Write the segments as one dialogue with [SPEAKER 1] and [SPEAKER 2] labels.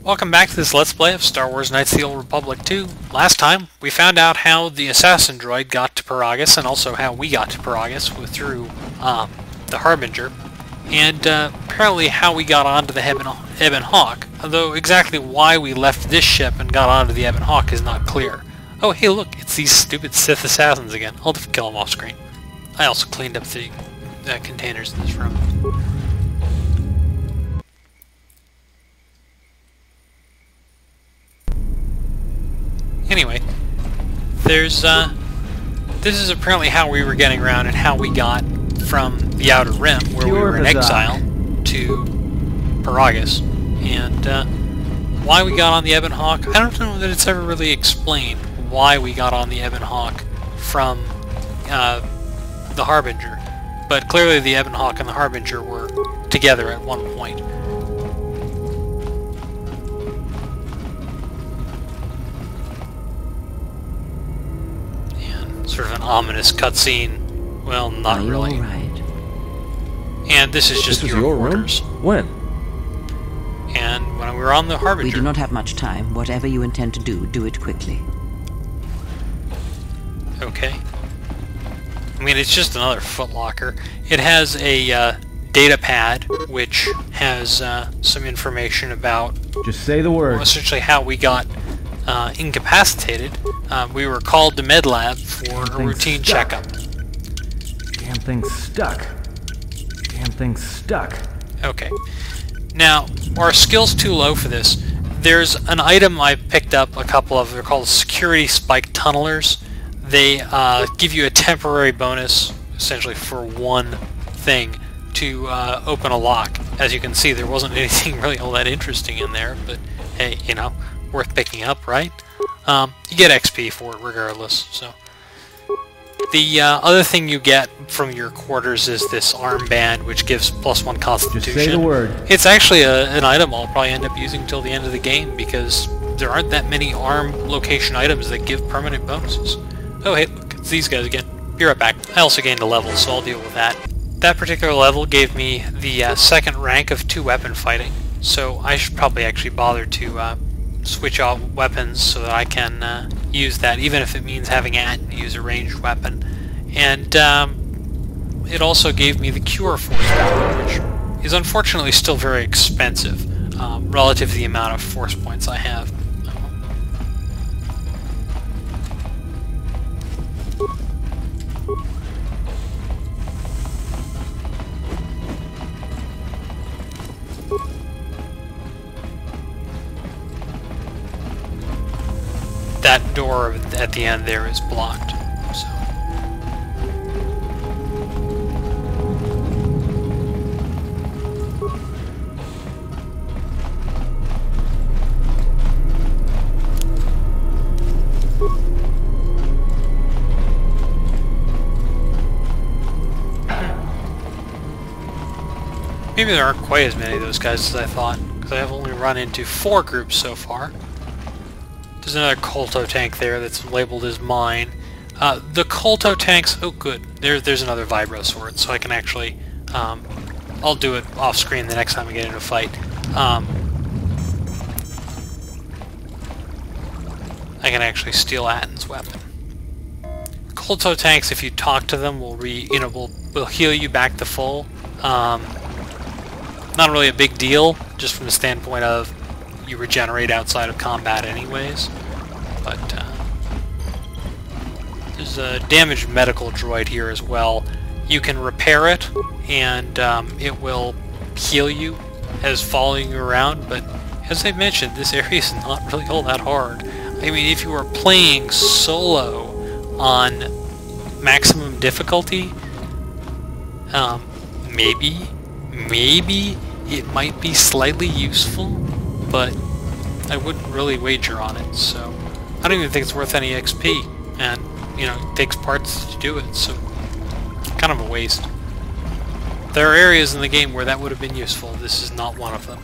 [SPEAKER 1] Welcome back to this Let's Play of Star Wars Knights of the Old Republic 2. Last time, we found out how the assassin droid got to Paragus, and also how we got to Paragus through the Harbinger, and apparently how we got onto the Ebon Hawk, although exactly why we left this ship and got onto the Ebon Hawk is not clear. Oh, hey look, it's these stupid Sith assassins again. I'll just kill them off screen. I also cleaned up the containers in this room. Anyway, there's, this is apparently how we were getting around and how we got from the Outer Rim, where we were in exile, to Paragus. And, why we got on the Ebon Hawk, I don't know that it's ever really explained why we got on the Ebon Hawk from, the Harbinger. But clearly the Ebon Hawk and the Harbinger were together at one point. Sort of an ominous cutscene. Well, not really. Right? And this is just your orders.
[SPEAKER 2] When?
[SPEAKER 1] And when we were on the Harbinger.
[SPEAKER 3] We do not have much time. Whatever you intend to do, do it quickly.
[SPEAKER 1] Okay. I mean, it's just another footlocker. It has a data pad, which has some information about...
[SPEAKER 2] Just say the word.
[SPEAKER 1] Well, essentially how we got incapacitated. We were called to med lab for a routine checkup.
[SPEAKER 2] Damn thing's stuck. Damn thing's stuck.
[SPEAKER 1] Okay. Now, our skill's too low for this. There's an item I picked up a couple of. They're called security spike tunnelers. They give you a temporary bonus, essentially for one thing, to open a lock. As you can see, there wasn't anything really all that interesting in there, but hey, you know, worth picking up, right? You get XP for it regardless. So the other thing you get from your quarters is this armband, which gives +1 Constitution.
[SPEAKER 2] Just say the word.
[SPEAKER 1] It's actually an item I'll probably end up using till the end of the game, because there aren't that many arm location items that give permanent bonuses. Oh hey, look, it's these guys again. Be right back. I also gained a level, so I'll deal with that. That particular level gave me the second rank of 2 weapon fighting, so I should probably actually bother to switch out weapons so that I can use that, even if it means having Atten use a ranged weapon. And it also gave me the Cure Force power, which is unfortunately still very expensive relative to the amount of Force points I have. That door at the end there is blocked, so. Maybe there aren't quite as many of those guys as I thought, because I have only run into 4 groups so far. There's another Kolto tank there that's labeled as mine. The Kolto tanks, oh good, there's another Vibro sword, so I can actually, I'll do it off screen the next time I get into a fight. I can actually steal Atten's weapon. Kolto tanks, if you talk to them, will heal you back to full. Not really a big deal, just from the standpoint of you regenerate outside of combat anyways, but there's a damaged medical droid here as well. You can repair it, and it will heal you as following you around, but as I mentioned, this area is not really all that hard. I mean, if you were playing solo on maximum difficulty, maybe it might be slightly useful, but I wouldn't really wager on it, so I don't even think it's worth any XP, and, you know, it takes parts to do it, so kind of a waste. There are areas in the game where that would have been useful. This is not one of them.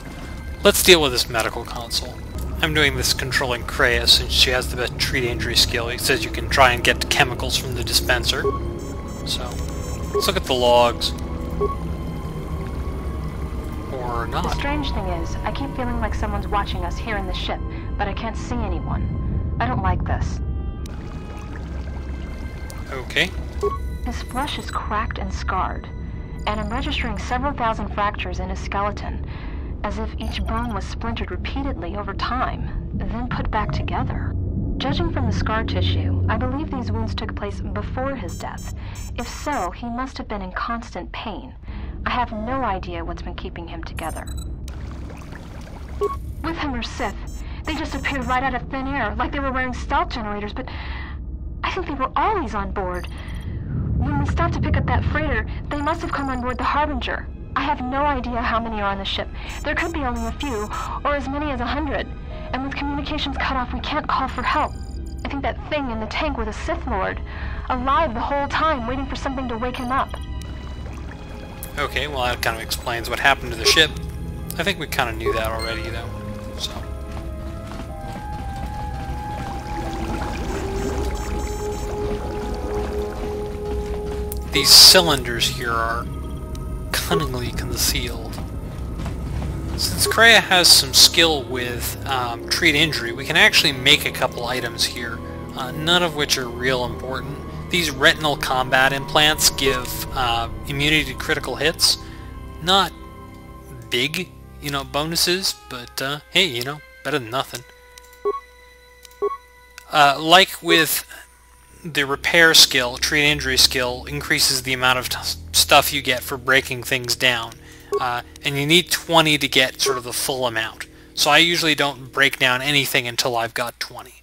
[SPEAKER 1] Let's deal with this medical console. I'm doing this controlling Kreia since she has the best treat injury skill. It says you can try and get chemicals from the dispenser, so let's look at the logs. Or or
[SPEAKER 4] The
[SPEAKER 1] not.
[SPEAKER 4] strange thing is, I keep feeling like someone's watching us here in the ship, but I can't see anyone. I don't like this.
[SPEAKER 1] Okay.
[SPEAKER 4] His flesh is cracked and scarred, and I'm registering several thousand fractures in his skeleton, as if each bone was splintered repeatedly over time, then put back together. Judging from the scar tissue, I believe these wounds took place before his death. If so, he must have been in constant pain. I have no idea what's been keeping him together. With him are Sith. They just appeared right out of thin air, like they were wearing stealth generators, but I think they were always on board. When we stopped to pick up that freighter, they must have come on board the Harbinger. I have no idea how many are on the ship. There could be only a few, or as many as 100. And with communications cut off, we can't call for help. I think that thing in the tank was a Sith Lord, alive the whole time, waiting for something to wake him up.
[SPEAKER 1] Okay, well that kind of explains what happened to the ship. I think we kind of knew that already, though. So. These cylinders here are cunningly concealed. Since Kreia has some skill with treat injury, we can actually make a couple items here, none of which are real important. These retinal combat implants give immunity to critical hits. Not big, bonuses, but hey, better than nothing. Like with the repair skill, treat injury skill increases the amount of stuff you get for breaking things down. And you need 20 to get sort of the full amount. So I usually don't break down anything until I've got 20.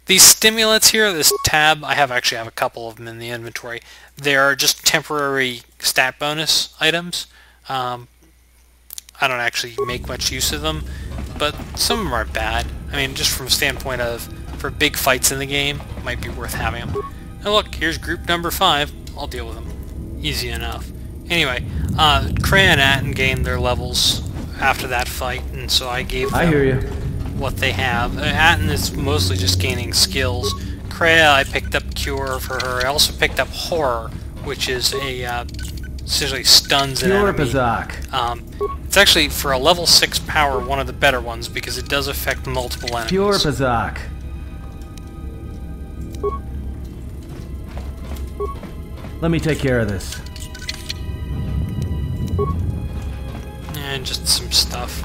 [SPEAKER 1] These stimulants here, this tab, I actually have a couple of them in the inventory. They are just temporary stat bonus items. I don't actually make much use of them, but some of them aren't bad. I mean, just from a standpoint of, for big fights in the game, it might be worth having them. And look, here's group number 5. I'll deal with them. Easy enough. Anyway, Kreia and Atten gained their levels after that fight, and so I gave them what they have. Atten is mostly just gaining skills. Kreia, I picked up Cure for her. I also picked up Horror, which is a essentially stuns an enemy. It's actually, for a level 6 power, one of the better ones because it does affect multiple enemies.
[SPEAKER 2] Pure Bazak. Let me take care of this.
[SPEAKER 1] And just some stuff.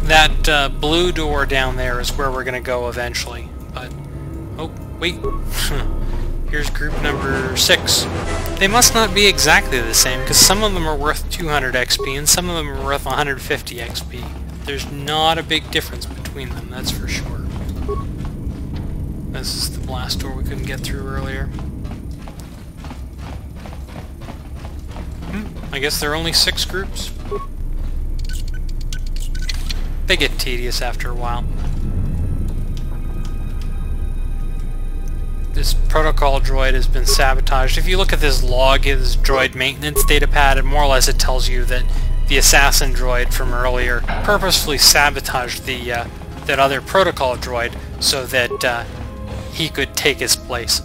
[SPEAKER 1] That blue door down there is where we're going to go eventually. But, oh, wait. Here's group number 6. They must not be exactly the same, because some of them are worth 200 XP and some of them are worth 150 XP. There's not a big difference between them, that's for sure. This is the blast door we couldn't get through earlier. I guess there are only 6 groups. They get tedious after a while. This protocol droid has been sabotaged. If you look at this log, this droid maintenance datapad, and more or less it tells you that the assassin droid from earlier purposefully sabotaged the that other protocol droid so that he could take his place.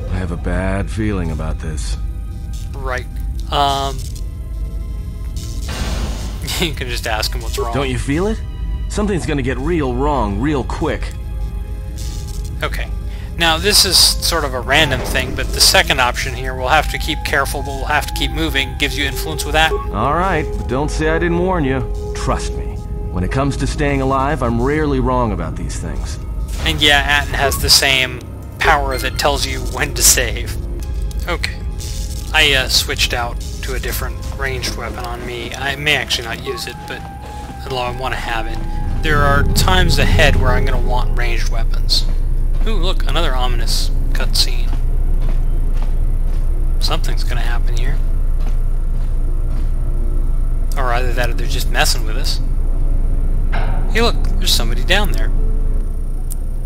[SPEAKER 2] I have a bad feeling about this.
[SPEAKER 1] Right. You can just ask him what's wrong.
[SPEAKER 2] Don't you feel it? Something's gonna get real wrong real quick.
[SPEAKER 1] Okay. Now this is sort of a random thing, but the second option here, we'll have to keep careful, but we'll have to keep moving, gives you influence with that.
[SPEAKER 2] Alright, but don't say I didn't warn you. Trust me. When it comes to staying alive, I'm rarely wrong about these things.
[SPEAKER 1] And yeah, Atten has the same power that tells you when to save. Okay. I switched out to a different ranged weapon on me. I may actually not use it, but although I want to have it. There are times ahead where I'm going to want ranged weapons. Ooh, look, another ominous cutscene. Something's going to happen here. Or either that or they're just messing with us. Hey look, there's somebody down there.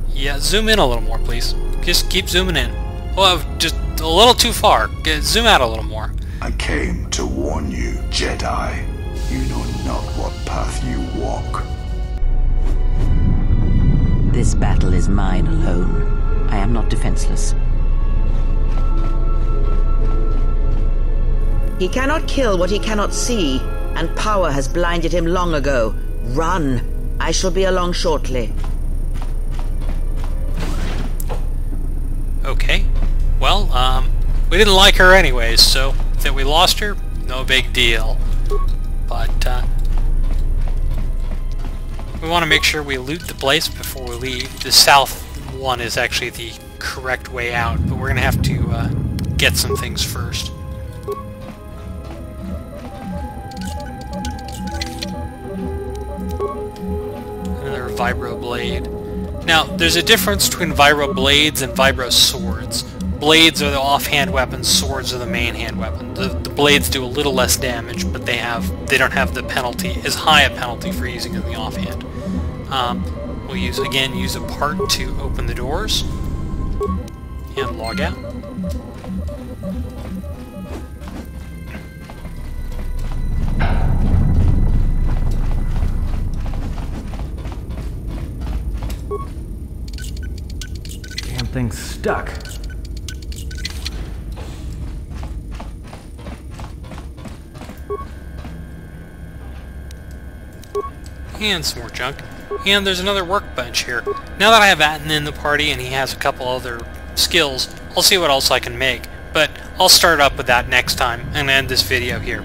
[SPEAKER 1] Yeah, zoom in a little more, please. Just keep zooming in. Oh, just a little too far. Zoom out a little more.
[SPEAKER 5] I came to warn you, Jedi. You know not what path you walk.
[SPEAKER 3] This battle is mine alone. I am not defenseless.
[SPEAKER 6] He cannot kill what he cannot see, and power has blinded him long ago. Run! I shall be along shortly.
[SPEAKER 1] Okay. Well, we didn't like her anyways, so that we lost her, no big deal. But, we want to make sure we loot the place before we leave. The south one is actually the correct way out, but we're going to have to get some things first. Another vibro blade. Now, there's a difference between vibro blades and vibro swords. Blades are the offhand weapons, swords are the main hand weapon. The blades do a little less damage, but they don't have the penalty, as high a penalty for using it in the offhand. We'll use a part to open the doors and log out.
[SPEAKER 2] Damn thing's stuck.
[SPEAKER 1] And some more junk. And there's another workbench here. Now that I have Atten in the party and he has a couple other skills, I'll see what else I can make. But I'll start up with that next time and end this video here.